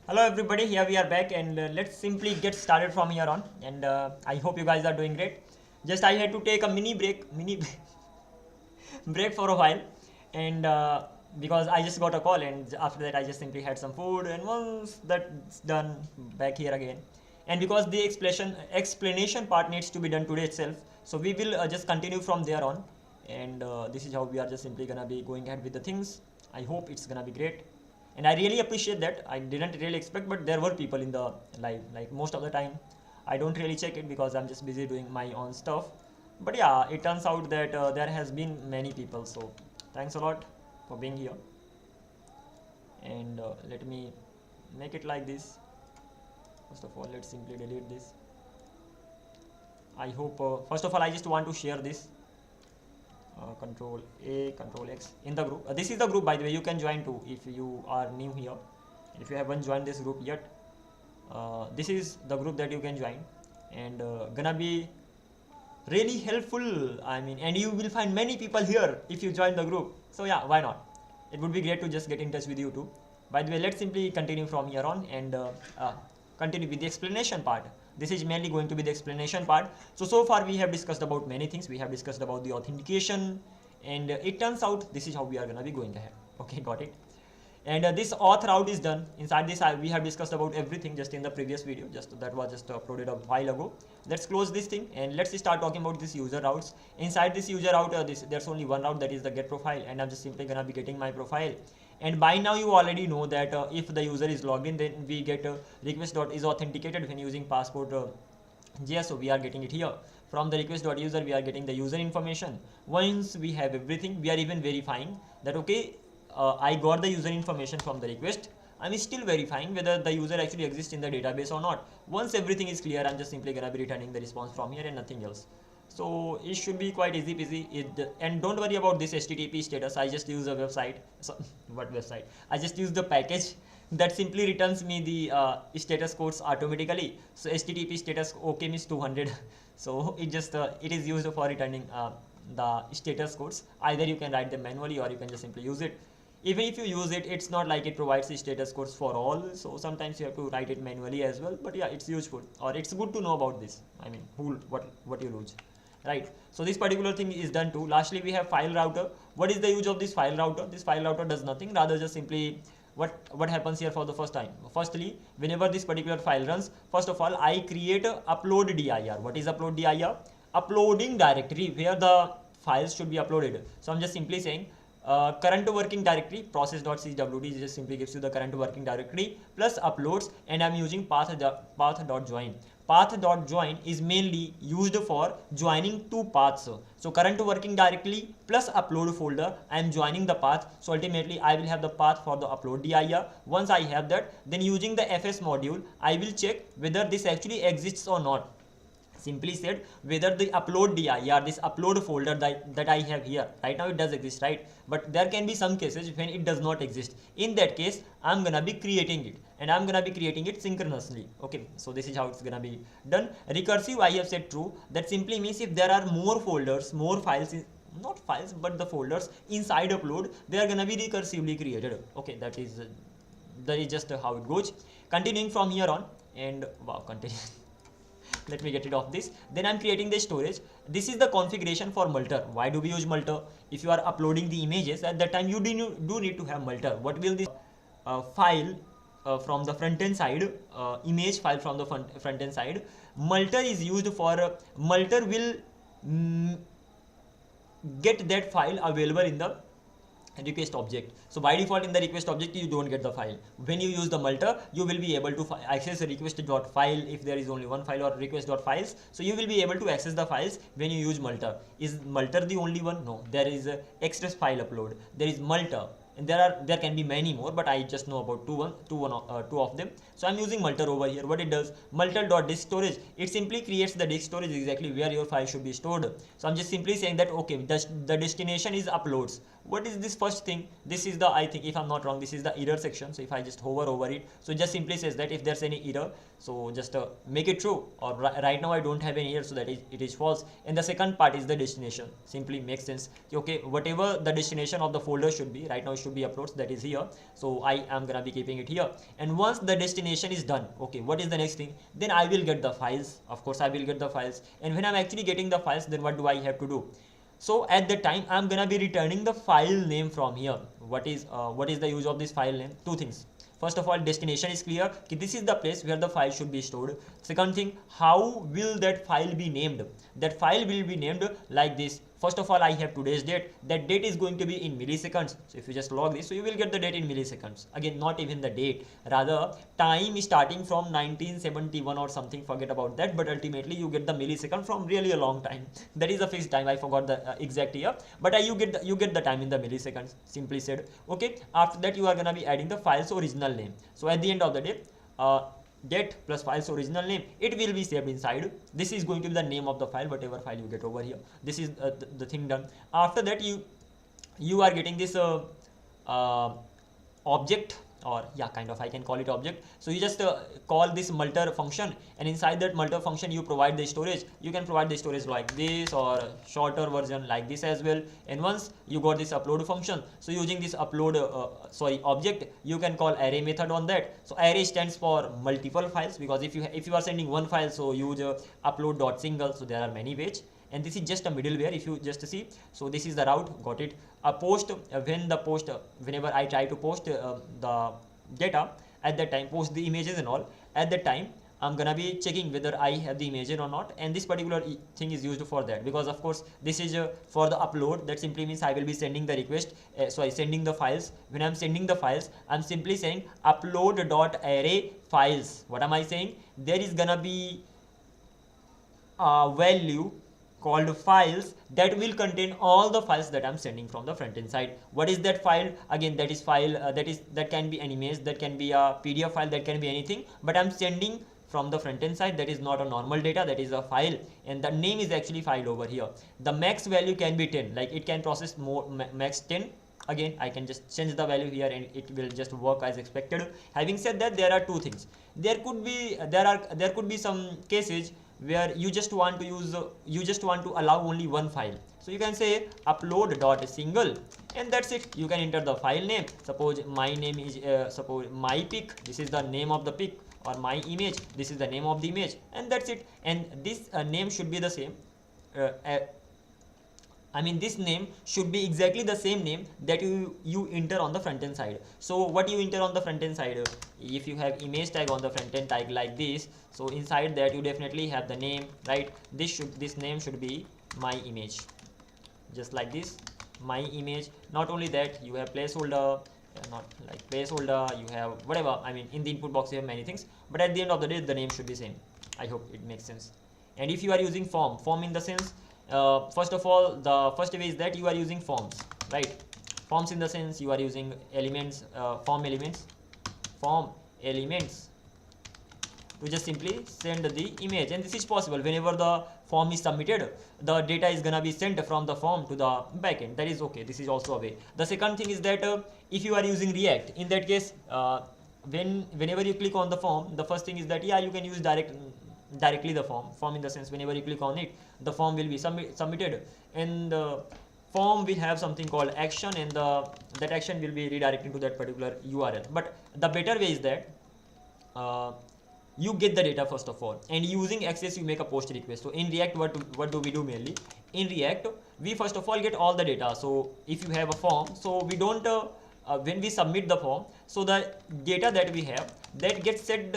Hello everybody, here we are back and let's simply get started from here on, and I hope you guys are doing great. Just I had to take a mini break for a while, and because I just got a call, and after that I just simply had some food, and once that's done, back here again. And because the explanation part needs to be done today itself, so we will just continue from there on, and this is how we are just simply gonna be going ahead with the things. I hope it's gonna be great, and I really appreciate that. I didn't really expect, but there were people in the live. Like most of the time I don't really check it because I'm just busy doing my own stuff, but yeah, it turns out that there has been many people, so thanks a lot for being here. And let me make it like this. First of all, let's simply delete this. I hope first of all I just want to share this, control A, control X in the group. This is the group, by the way. You can join too if you are new here. If you haven't joined this group yet, this is the group that you can join, and gonna be really helpful. I mean, and you will find many people here if you join the group. So yeah, why not? It would be great to just get in touch with you too. By the way, let's simply continue from here on and continue with the explanation part. This is mainly going to be the explanation part. So far we have discussed about many things. We have discussed about the authentication, and it turns out this is how we are gonna be going ahead. Okay, got it. And this auth route is done. Inside this we have discussed about everything just in the previous video, just that was just uploaded a while ago. Let's close this thing and let's start talking about this user routes. Inside this user route, there's only one route, that is the get profile, and I'm just simply gonna be getting my profile. And by now you already know that if the user is logged in, then we get request.is authenticated when using passport JS. So we are getting it here. From the request.user we are getting the user information. Once we have everything, we are even verifying that okay, I got the user information from the request. I'm still verifying whether the user actually exists in the database or not. Once everything is clear, I'm just simply gonna be returning the response from here and nothing else. So it should be quite easy peasy. And don't worry about this HTTP status. I just use a website. So what website? I just use the package that simply returns me the status codes automatically. So HTTP status OK means 200. So it just it is used for returning the status codes. Either you can write them manually or you can just simply use it. Even if you use it, it's not like it provides the status codes for all, so sometimes you have to write it manually as well. But yeah, it's useful, or it's good to know about this. I mean, what you lose, right? So this particular thing is done too. Lastly, we have file router. What is the use of this file router? This file router does nothing, rather just simply what happens here for the first time. Firstly, whenever this particular file runs, first of all I create a upload dir. What is upload dir? Uploading directory where the files should be uploaded. So I'm just simply saying current working directory process.cwd just simply gives you the current working directory plus uploads, and I'm using path.join. Path.join is mainly used for joining two paths. So current working directory plus upload folder, I am joining the path. So ultimately I will have the path for the upload dir. Once I have that, then using the fs module I will check whether this actually exists or not. Simply said, whether the upload dir, this upload folder that I have here right now, it does exist, right? But there can be some cases when it does not exist. In that case, I'm gonna be creating it, and I'm gonna be creating it synchronously. Okay, so this is how it's gonna be done. Recursive, I have said true. That simply means if there are more folders, more files, not files but the folders inside upload, they are gonna be recursively created. Okay, that is just how it goes. Continuing from here on, and wow, continue. Let me get rid of this. Then I'm creating the storage. This is the configuration for multer. Why do we use multer? If you are uploading the images, at that time you do need to have multer. What will this file from the front end side, image file from the front end side, multer is used for multer will get that file available in the request object. So by default in the request object you don't get the file. When you use the multer, you will be able to access the request.file if there is only one file, or request.files. So you will be able to access the files when you use multer. Is multer the only one? No, there is a express file upload, there is multer, and there can be many more, but I just know about two of them. So I'm using multer over here. What it does, multer.disk storage, it simply creates the disk storage exactly where your file should be stored. So I'm just simply saying that okay, the destination is uploads. what is this first thing? This is the, I think if I'm not wrong, this is the error section. So if I just hover over it, so it just simply says that if there's any error, so just make it true, or right now I don't have any error, so that it is false. And the second part is the destination. Simply makes sense. Okay, whatever the destination of the folder should be, right now it should be uploads, that is here, so I am gonna be keeping it here. And once the destination is done, okay, what is the next thing? Then I will get the files. Of course I will get the files, and when I'm actually getting the files, then what do I have to do? So at the time I'm gonna be returning the file name from here. What is the use of this file name? Two things. First of all, destination is clear. This is the place where the file should be stored. Second thing, how will that file be named? That file will be named like this. First of all, I have today's date. That date is going to be in milliseconds. So if you just log this, so you will get the date in milliseconds. Again, not even the date, rather time is starting from 1971 or something. Forget about that. But ultimately, you get the millisecond from really a long time. That is a fixed time. I forgot the exact year, but you get the time in the milliseconds. Simply said. Okay. After that, you are gonna be adding the file's original name. So at the end of the day, get plus file's original name, it will be saved inside. This is going to be the name of the file, whatever file you get over here. This is the thing done. After that, you are getting this object, or yeah, kind of I can call it object. So you just call this multer function, and inside that multer function you provide the storage. You can provide the storage like this, or shorter version like this as well. And once you got this upload function, so using this upload object, you can call array method on that. So array stands for multiple files, because if you are sending one file, so use upload.single. So there are many ways, and this is just a middleware. If you just see, so this is the route, got it. A post, whenever I try to post the data, at that time post the images and all, at that time I'm gonna be checking whether I have the image or not, and this particular thing is used for that, because of course this is for the upload. That simply means I will be sending the request, sending the files. When I'm sending the files, I'm simply saying upload.array files. What am I saying? There is gonna be a value called files that will contain all the files that I'm sending from the front end side. What is that file? Again, that is file that can be an image, that can be a PDF file, that can be anything, but I'm sending from the front end side. That is not a normal data, that is a file, and the name is actually file over here. The max value can be 10, like it can process more, max 10. Again, I can just change the value here and it will just work as expected. Having said that, there are two things. There could be some cases where you just want to allow only one file. So you can say upload.single, and that's it. You can enter the file name. Suppose my name is suppose my pic, this is the name of the pic, or my image, this is the name of the image, and that's it. And this name should be the same. I mean, this name should be exactly the same name that you enter on the front end side. So what you enter on the front end side, if you have image tag on the front end tag like this, so inside that you definitely have the name, right? This name should be my image, just like this, my image. Not only that, you have placeholder, not like placeholder, you have whatever. I mean, in the input box you have many things, but at the end of the day the name should be same. I hope it makes sense. And if you are using form in the sense, first of all, the first way is that you are using forms, right? Forms in the sense you are using elements, form elements to just simply send the image. And this is possible whenever the form is submitted, the data is gonna be sent from the form to the backend. That is okay. This is also a way. The second thing is that if you are using React, in that case, whenever you click on the form, the first thing is that you can use directly the form in the sense, whenever you click on it, the form will be submitted, and the form will have something called action, and that action will be redirecting to that particular URL. But the better way is that you get the data first of all, and using access you make a post request. So in React, what do we do mainly? In React, we first of all get all the data. So if you have a form, so we don't when we submit the form, so the data that we have, that gets saved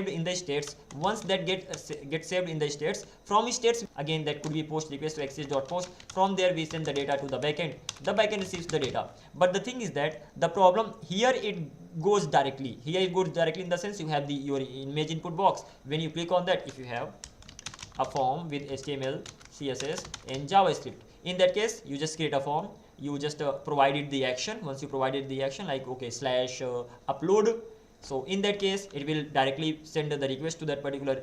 in the states. Once that gets saved in the states, from states, again that could be post request to access.post. From there we send the data to the backend. The backend receives the data. But the thing is that the problem here, it goes directly. Here it goes directly in the sense you have your image input box. When you click on that, if you have a form with HTML, CSS and JavaScript, in that case you just create a form. You just provided the action. Once you provided the action, like okay, slash upload, so in that case it will directly send the request to that particular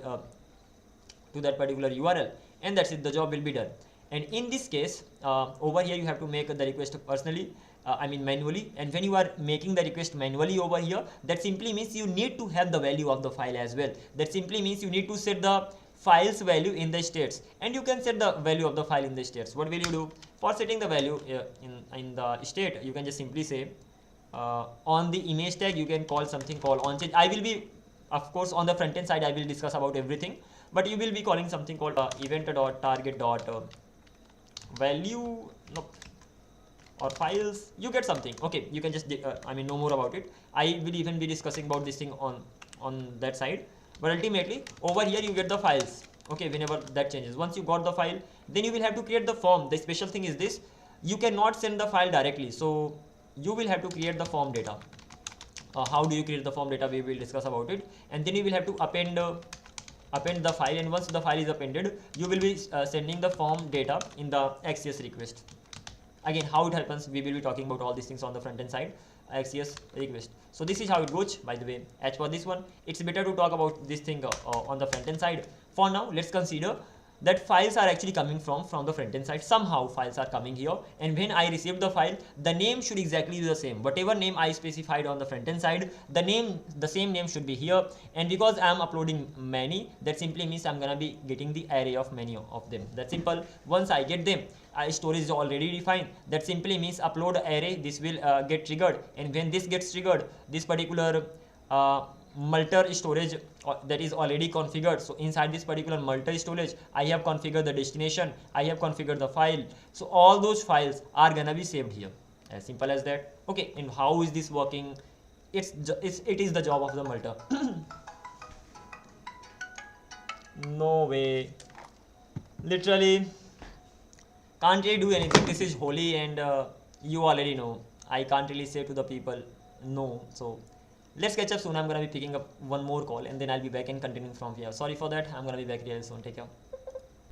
URL, and that's it. The job will be done. And in this case, over here you have to make the request personally, manually. And when you are making the request manually over here, that simply means you need to have the value of the file as well. That simply means you need to set the file's value in the states, and you can set the value of the file in the states. What will you do for setting the value in the state? You can just simply say on the image tag you can call something called onChange. I will be, of course, on the front end side I will discuss about everything, but you will be calling something called event.target.value, nope, or files. You get something. Okay, you can just know more about it. I will even be discussing about this thing on that side, but ultimately over here you get the files. Okay, whenever that changes, once you got the file, then you will have to create the form. The special thing is this: you cannot send the file directly, so you will have to create the form data. How do you create the form data? We will discuss about it. And then you will have to append the file, and once the file is appended, you will be sending the form data in the XCS request. Again, how it happens, we will be talking about all these things on the front end side, XCS request. So this is how it goes. By the way, as for this one, it's better to talk about this thing on the front end side. For now, let's consider that files are actually coming from the front end side. Somehow files are coming here, and when I receive the file, the name should exactly be the same. Whatever name I specified on the front end side, the same name should be here. And because I am uploading many, that simply means I'm gonna be getting the array of many of them. That's simple. Once I get them, storage is already defined. That simply means upload array, this will get triggered, and when this gets triggered, this particular multi storage that is already configured. So inside this particular multi storage, I have configured the destination, I have configured the file. So all those files are gonna be saved here. As simple as that. Okay, and how is this working? It is the job of the multi. No way. Literally can't really do anything. This is holy, and you already know I can't really say to the people no. So let's catch up soon. I'm gonna be picking up one more call, and then I'll be back and continuing from here. Sorry for that. I'm gonna be back really soon. Take care.